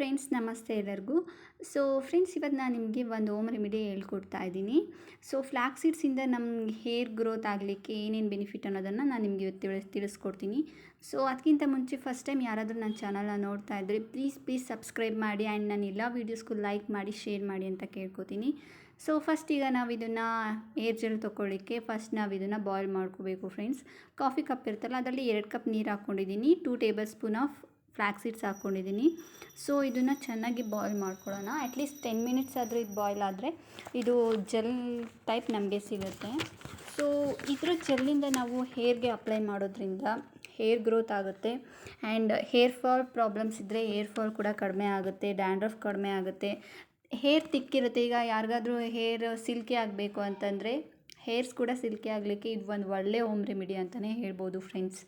Friends, ನಮಸ್ತೆ ಎಲ್ಲರಿಗೂ. So friends, ಇವತ್ತು ನಾನು ನಿಮಗೆ ಒಂದು ಹೋಮ್ ರೆಮಿಡಿ ಹೇಳ್ಕೊಡ್ತಾ ಇದ್ದೀನಿ. ಸೊ ಫ್ಲಾಕ್ಸ್ ಸೀಡ್ಸಿಂದ ನಮ್ಗೆ ಹೇರ್ ಗ್ರೋತ್ ಆಗಲಿಕ್ಕೆ ಏನೇನು ಬೆನಿಫಿಟ್ ಅನ್ನೋದನ್ನು ನಾನು ನಿಮಗೆ ಇವತ್ತು ತಿಳಿಸ್ಕೊಡ್ತೀನಿ. ಸೊ ಅದಕ್ಕಿಂತ ಮುಂಚೆ ಫಸ್ಟ್ ಟೈಮ್ ಯಾರಾದರೂ ನನ್ನ ಚಾನಲ್ನ ನೋಡ್ತಾ ಇದ್ದರೆ ಪ್ಲೀಸ್ ಸಬ್ಸ್ಕ್ರೈಬ್ ಮಾಡಿ ಆ್ಯಂಡ್ ನಾನು ಎಲ್ಲ ವೀಡಿಯೋಸ್ಗೂ ಲೈಕ್ ಮಾಡಿ ಶೇರ್ ಮಾಡಿ ಅಂತ ಕೇಳ್ಕೊತೀನಿ. ಸೊ ಫಸ್ಟ್ ಈಗ ನಾವು ಇದನ್ನು ಏರ್ ಜೆಲ್ ತೊಗೊಳ್ಳಿಕ್ಕೆ ಫಸ್ಟ್ ನಾವು ಇದನ್ನು ಬಾಯ್ಲ್ ಮಾಡ್ಕೋಬೇಕು ಫ್ರೆಂಡ್ಸ್. ಕಾಫಿ ಕಪ್ ಇರುತ್ತಲ್ಲ, ಅದರಲ್ಲಿ 2 ಕಪ್ ನೀರು ಹಾಕ್ಕೊಂಡಿದ್ದೀನಿ. 2 table spoon of flax seeds ಹಾಕ್ಕೊಂಡಿದ್ದೀನಿ. ಸೊ ಇದನ್ನು ಚೆನ್ನಾಗಿ ಬಾಯ್ಲ್ ಮಾಡ್ಕೊಳ್ಳೋಣ. ಅಟ್ಲೀಸ್ಟ್ 10 ಮಿನಿಟ್ಸ್ ಆದರೂ ಇದು ಬಾಯ್ಲ್ ಆದರೆ ಇದು ಜೆಲ್ ಟೈಪ್ ನಮಗೆ ಸಿಗುತ್ತೆ. ಸೊ ಇದರ ಜೆಲ್ಲಿಂದ ನಾವು ಹೇರ್ಗೆ ಅಪ್ಲೈ ಮಾಡೋದ್ರಿಂದ ಹೇರ್ ಗ್ರೋತ್ ಆಗುತ್ತೆ ಆ್ಯಂಡ್ ಹೇರ್ ಫಾಲ್ ಪ್ರಾಬ್ಲಮ್ಸ್ ಇದ್ದರೆ ಹೇರ್ ಫಾಲ್ ಕೂಡ ಕಡಿಮೆ ಆಗುತ್ತೆ, ಡ್ಯಾಂಡ್ರಫ್ ಕಡಿಮೆ ಆಗುತ್ತೆ. ಹೇರ್ ತಿಕ್ಕಿರುತ್ತೆ, ಈಗ ಯಾರಿಗಾದ್ರೂ ಹೇರ್ ಸಿಲ್ಕಿ ಆಗಬೇಕು ಅಂತಂದರೆ, ಹೇರ್ಸ್ ಕೂಡ ಸಿಲ್ಕಿ ಆಗಲಿಕ್ಕೆ ಇದು ಒಂದು ಒಳ್ಳೆಯ ಹೋಮ್ ರೆಮಿಡಿ ಅಂತಲೇ ಹೇಳ್ಬೋದು ಫ್ರೆಂಡ್ಸ್.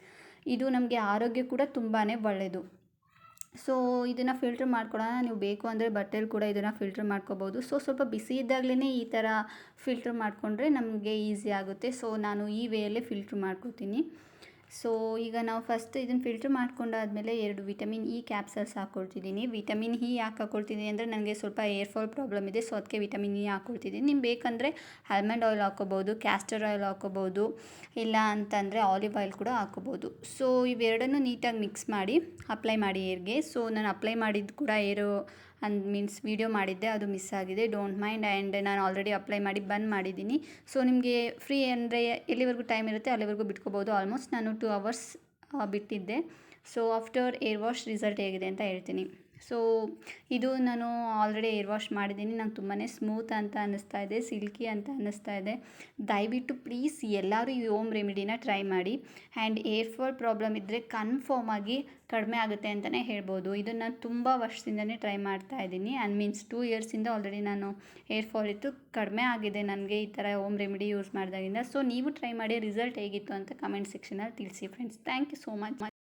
ಇದು ನಮಗೆ ಆರೋಗ್ಯ ಕೂಡ ತುಂಬಾ ಒಳ್ಳೆಯದು. ಸೊ ಇದನ್ನು ಫಿಲ್ಟ್ರ್ ಮಾಡ್ಕೊಳ್ಳೋಣ. ನೀವು ಬೇಕು ಅಂದರೆ ಬಟ್ಟೆಲಿ ಕೂಡ ಇದನ್ನು ಫಿಲ್ಟ್ರ್ ಮಾಡ್ಕೋಬೋದು. ಸೊ ಸ್ವಲ್ಪ ಬಿಸಿ ಇದ್ದಾಗಲೇ ಈ ಥರ ಫಿಲ್ಟ್ರ್ ಮಾಡಿಕೊಂಡ್ರೆ ನಮಗೆ ಈಸಿ ಆಗುತ್ತೆ. ಸೊ ನಾನು ಈ ವೇಯಲ್ಲೇ ಫಿಲ್ಟ್ರ್ ಮಾಡ್ಕೋತೀನಿ. ಸೊ ಈಗ ನಾವು ಫಸ್ಟ್ ಇದನ್ನು ಫಿಲ್ಟ್ರ್ ಮಾಡ್ಕೊಂಡಾದಮೇಲೆ 2 ವಿಟಮಿನ್ ಇ ಕ್ಯಾಪ್ಸಲ್ಸ್ ಹಾಕ್ಕೊಳ್ತಿದ್ದೀನಿ. ವಿಟಮಿನ್ ಇ ಯಾಕೆ ಹಾಕ್ಕೊಳ್ತಿದ್ದೀನಿ ಅಂದರೆ ನನಗೆ ಸ್ವಲ್ಪ ಏರ್ ಫಾಲ್ ಪ್ರಾಬ್ಲಮ್ ಇದೆ, ಸೊ ಅದಕ್ಕೆ ವಿಟಮಿನ್ ಇ ಹಾಕ್ಕೊಳ್ತಿದ್ದೀನಿ. ನಿಮ್ಗೆ ಬೇಕಂದರೆ ಆಲ್ಮಂಡ್ ಆಯಿಲ್ ಹಾಕ್ಕೋಬೋದು, ಕ್ಯಾಸ್ಟರ್ ಆಯಿಲ್ ಹಾಕ್ಕೋಬೋದು, ಇಲ್ಲ ಅಂತಂದರೆ ಆಲಿವ್ ಆಯಿಲ್ ಕೂಡ ಹಾಕ್ಕೋಬೋದು. ಸೊ ಇವೆರಡನ್ನೂ ನೀಟಾಗಿ ಮಿಕ್ಸ್ ಮಾಡಿ ಅಪ್ಲೈ ಮಾಡಿ ಹೇರ್ಗೆ. ಸೊ ನಾನು ಅಪ್ಲೈ ಮಾಡಿದ್ದು ಕೂಡ ಮೀನ್ಸ್ ವೀಡಿಯೋ ಮಾಡಿದ್ದೆ, ಅದು ಮಿಸ್ ಆಗಿದೆ, ಡೋಂಟ್ ಮೈಂಡ್. ಆ್ಯಂಡ್ ನಾನು ಆಲ್ರೆಡಿ ಅಪ್ಲೈ ಮಾಡಿ ಬಂದ್ ಮಾಡಿದ್ದೀನಿ. ಸೊ ನಿಮಗೆ ಫ್ರೀ ಅಂದರೆ ಎಲ್ಲಿವರೆಗೂ ಟೈಮ್ ಇರುತ್ತೆ ಅಲ್ಲಿವರೆಗೂ ಬಿಟ್ಕೋಬೋದು. ಆಲ್ಮೋಸ್ಟ್ ನಾನು 2 ಅವರ್ಸ್ ಬಿಟ್ಟಿದ್ದೆ. So after air wash result ಹೇಗಿದೆ ಅಂತ ಹೇಳ್ತೀನಿ. ಸೊ ಇದು ನಾನು ಆಲ್ರೆಡಿ ಏರ್ ವಾಶ್ ಮಾಡಿದ್ದೀನಿ. ನಂಗೆ ತುಂಬಾ ಸ್ಮೂತ್ ಅಂತ ಅನ್ನಿಸ್ತಾ ಇದೆ, ಸಿಲ್ಕಿ ಅಂತ ಅನ್ನಿಸ್ತಾ ಇದೆ. ದಯವಿಟ್ಟು ಪ್ಲೀಸ್ ಎಲ್ಲರೂ ಈ ಹೋಮ್ ರೆಮಿಡಿನ ಟ್ರೈ ಮಾಡಿ. ಆ್ಯಂಡ್ ಏರ್ ಫಾಲ್ ಪ್ರಾಬ್ಲಮ್ ಇದ್ದರೆ ಕನ್ಫರ್ಮ್ ಆಗಿ ಕಡಿಮೆ ಆಗುತ್ತೆ ಅಂತಲೇ ಹೇಳ್ಬೋದು. ಇದನ್ನು ನಾನು ತುಂಬ ವರ್ಷದಿಂದನೇ ಟ್ರೈ ಮಾಡ್ತಾ ಇದ್ದೀನಿ. ಮೀನ್ಸ್ 2 ಇಯರ್ಸಿಂದ ಆಲ್ರೆಡಿ ನಾನು ಏರ್ ಫಾಲ್ ಇತ್ತು, ಕಡಿಮೆ ಆಗಿದೆ ನನಗೆ ಈ ಥರ ಹೋಮ್ ರೆಮಿಡಿ ಯೂಸ್ ಮಾಡಿದಾಗಿಂದ. ಸೊ ನೀವು ಟ್ರೈ ಮಾಡಿ, ರಿಸಲ್ಟ್ ಹೇಗಿತ್ತು ಅಂತ ಕಮೆಂಟ್ ಸೆಕ್ಷನಲ್ಲಿ ತಿಳಿಸಿ friends. Thank you so much.